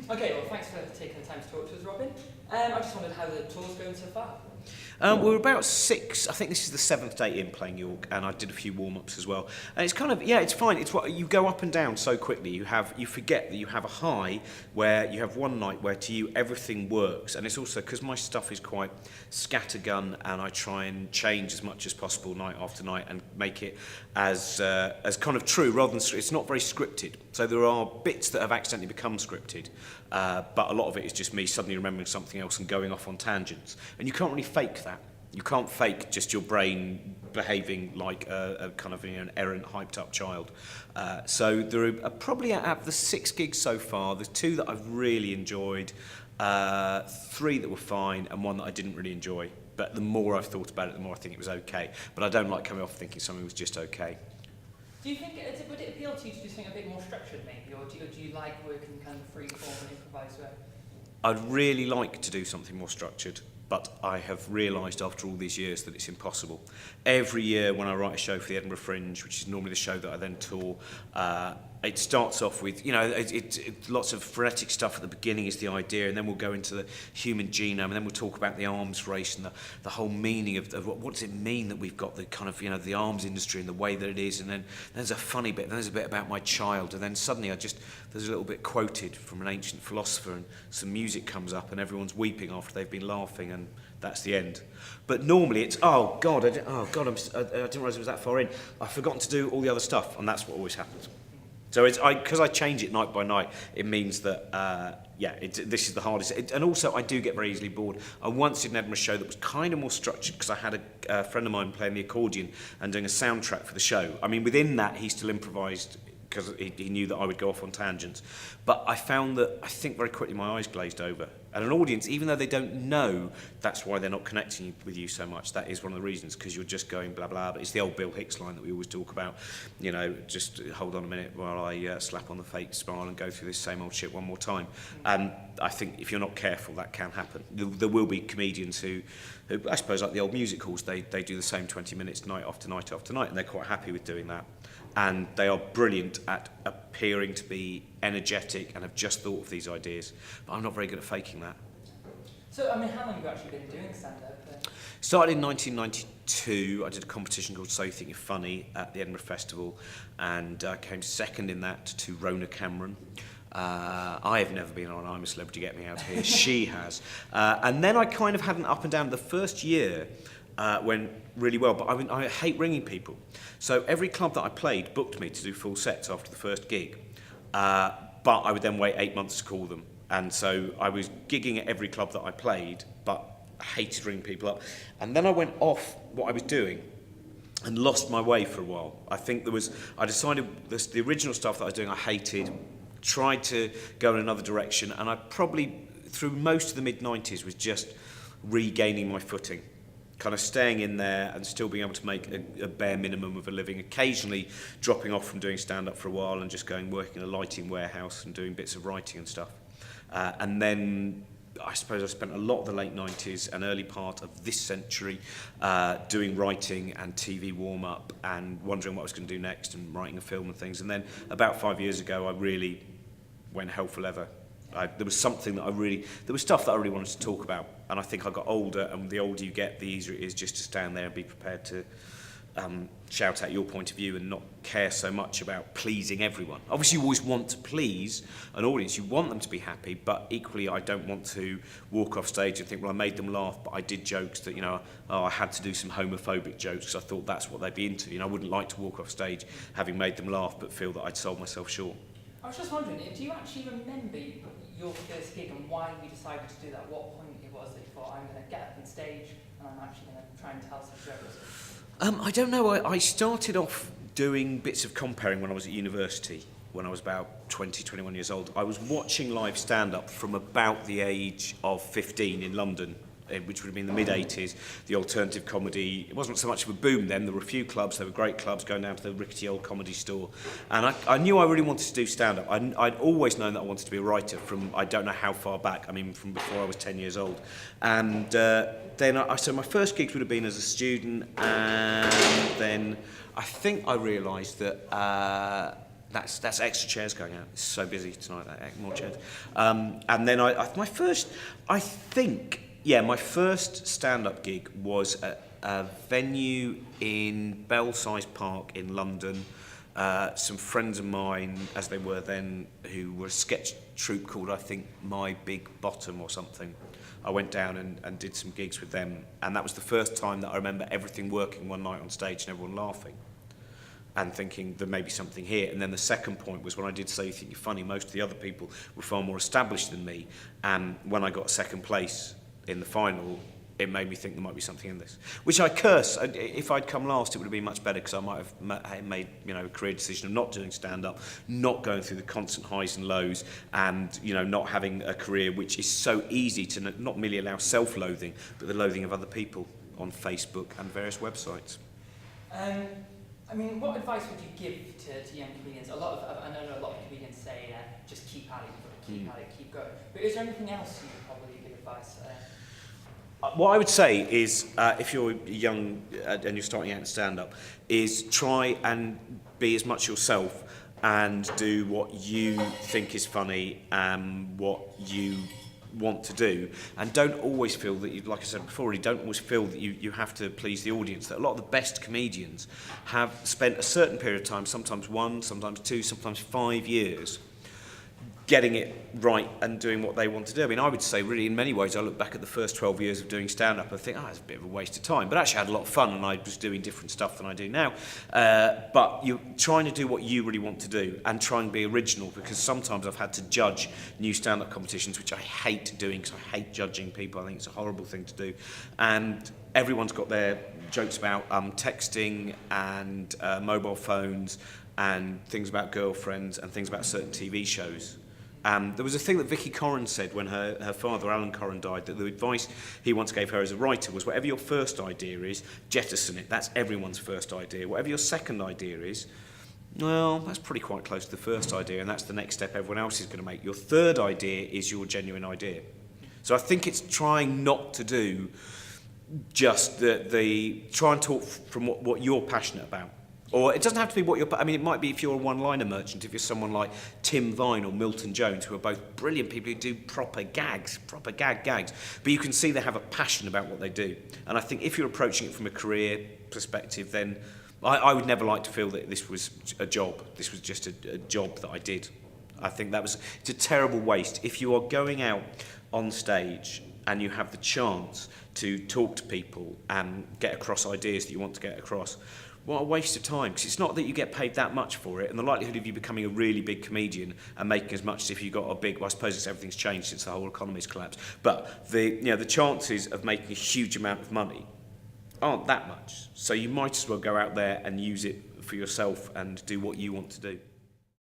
Okay, well, thanks for taking the time to talk to us, Robin. I just wondered how the tour's going so far. We're about 6. I think this is the 7th day in playing Youre, and I did a few warm-ups as well. And it's kind of, yeah, it's fine. It's what you go up and down so quickly. You forget that you have a high where you have one night where to you everything works, and it's also because my stuff is quite scattergun, and I try and change as much as possible night after night and make it as kind of true rather than it's not very scripted. So there are bits that have accidentally become scripted, but a lot of it is just me suddenly remembering something else and going off on tangents, and you can't really fake that. You can't fake just your brain behaving like a kind of an errant, hyped-up child. So there are probably out of the 6 gigs so far, there's 2 that I've really enjoyed, 3 that were fine, and 1 that I didn't really enjoy. But the more I've thought about it, the more I think it was okay. But I don't like coming off thinking something was just okay. Do you think, would it appeal to you to do something a bit more structured maybe, or do you like working kind of free form and improvised way? I'd really like to do something more structured, but I have realised after all these years that it's impossible. Every year when I write a show for the Edinburgh Fringe, which is normally the show that I then tour, it starts off with, lots of frenetic stuff at the beginning is the idea, and then we'll go into the human genome, and then we'll talk about the arms race and the whole meaning of what does it mean that we've got the kind of, the arms industry and the way that it is, and then there's a funny bit, then there's a bit about my child, and then suddenly there's a little bit quoted from an ancient philosopher, and some music comes up, and everyone's weeping after they've been laughing, and that's the end. But normally it's, I didn't realise it was that far in. I've forgotten to do all the other stuff, and that's what always happens. So because I change it night by night, it means that, this is the hardest. And also, I do get very easily bored. I once did an Edinburgh show that was kind of more structured because I had a friend of mine playing the accordion and doing a soundtrack for the show. I mean, within that, he still improvised because he knew that I would go off on tangents. But I found that, I think very quickly, my eyes glazed over. And an audience, even though they don't know, that's why they're not connecting with you so much. That is one of the reasons, because you're just going blah, blah. But it's the old Bill Hicks line that we always talk about. Just hold on a minute while I slap on the fake smile and go through this same old shit one more time. And I think if you're not careful, that can happen. There will be comedians who, I suppose, like the old music halls, they do the same 20 minutes night after night after night, and they're quite happy with doing that. And they are brilliant at appearing to be energetic and have just thought of these ideas. But I'm not very good at faking that. So, how long have you actually been doing stand-up? Started in 1992. I did a competition called So You Think You're Funny at the Edinburgh Festival, and I came second in that to Rona Cameron. I have never been on I'm a Celebrity, Get Me Out Here. She has. And then I kind of had an up and down. The first year went really well, but I hate ringing people. So every club that I played booked me to do full sets after the first gig, but I would then wait 8 months to call them. And so I was gigging at every club that I played, but I hated ringing people up. And then I went off what I was doing and lost my way for a while. I decided the original stuff that I was doing I hated, tried to go in another direction, and I probably, through most of the mid-90s, was just regaining my footing. Kind of staying in there and still being able to make a bare minimum of a living, occasionally dropping off from doing stand-up for a while and just working in a lighting warehouse and doing bits of writing and stuff. And then I suppose I spent a lot of the late 90s and early part of this century doing writing and TV warm-up and wondering what I was going to do next and writing a film and things. And then about 5 years ago, I really went hell for leather. There was stuff that I really wanted to talk about, and I think I got older, and the older you get, the easier it is just to stand there and be prepared to shout out your point of view and not care so much about pleasing everyone. Obviously, you always want to please an audience. You want them to be happy, but equally, I don't want to walk off stage and think, well, I made them laugh, but I did jokes that, I had to do some homophobic jokes because I thought that's what they'd be into. I wouldn't like to walk off stage having made them laugh, but feel that I'd sold myself short. I was just wondering, do you actually remember your first gig and why you decided to do that? What point it was that you thought, I'm going to get up on stage and I'm actually going to try and tell some jokes? I don't know. I started off doing bits of comparing when I was at university, when I was about 20, 21 years old. I was watching live stand-up from about the age of 15 in London, which would have been the mid-80s, the alternative comedy. It wasn't so much of a boom then. There were a few clubs. There were great clubs going down to the rickety old Comedy Store. And I knew I really wanted to do stand-up. I'd always known that I wanted to be a writer from, I don't know how far back, from before I was 10 years old. And so my first gigs would have been as a student, and then I think I realised that That's extra chairs going out. It's so busy tonight. More chairs. And then my first stand-up gig was at a venue in Belsize Park in London. Some friends of mine, as they were then, who were a sketch troupe called, I think, My Big Bottom or something. I went down and did some gigs with them, and that was the first time that I remember everything working one night on stage and everyone laughing and thinking there may be something here. And then the second point was when I did So You Think You're Funny, most of the other people were far more established than me, and when I got second place in the final, it made me think there might be something in this. Which I curse. If I'd come last, it would have been much better, because I might have made a career decision of not doing stand-up, not going through the constant highs and lows, and not having a career which is so easy to not merely allow self-loathing, but the loathing of other people on Facebook and various websites. I mean, what advice would you give to young comedians? I know a lot of comedians say, just keep at it, keep going. But is there anything else you would probably give advice? What I would say is, if you're young and you're starting out in stand-up, is try and be as much yourself and do what you think is funny and what you want to do, and don't always feel that you, like I said before, you don't always feel that you have to please the audience. That a lot of the best comedians have spent a certain period of time, sometimes 1, sometimes 2, sometimes 5 years, getting it right and doing what they want to do. I mean, I would say really in many ways I look back at the first 12 years of doing stand-up and think, it's a bit of a waste of time. But actually I had a lot of fun, and I was doing different stuff than I do now. But you're trying to do what you really want to do and try and be original, because sometimes I've had to judge new stand-up competitions, which I hate doing because I hate judging people. I think it's a horrible thing to do. And everyone's got their jokes about texting and mobile phones and things about girlfriends and things about certain TV shows. There was a thing that Vicky Corrin said when her father, Alan Corrin, died, that the advice he once gave her as a writer was, whatever your first idea is, jettison it. That's everyone's first idea. Whatever your second idea is, well, that's pretty quite close to the first idea, and that's the next step everyone else is going to make. Your third idea is your genuine idea. So I think it's trying not to do just try and talk from what you're passionate about. Or it doesn't have to be what you're... I mean, it might be if you're a one-liner merchant, if you're someone like Tim Vine or Milton Jones, who are both brilliant people who do proper gags. But you can see they have a passion about what they do. And I think if you're approaching it from a career perspective, then I would never like to feel that this was a job. This was just a job that I did. I think it's a terrible waste. If you are going out on stage and you have the chance to talk to people and get across ideas that you want to get across, what a waste of time, because it's not that you get paid that much for it, and the likelihood of you becoming a really big comedian and making as much as if you got a big... Well, I suppose everything's changed since the whole economy's collapsed, but the chances of making a huge amount of money aren't that much. So you might as well go out there and use it for yourself and do what you want to do.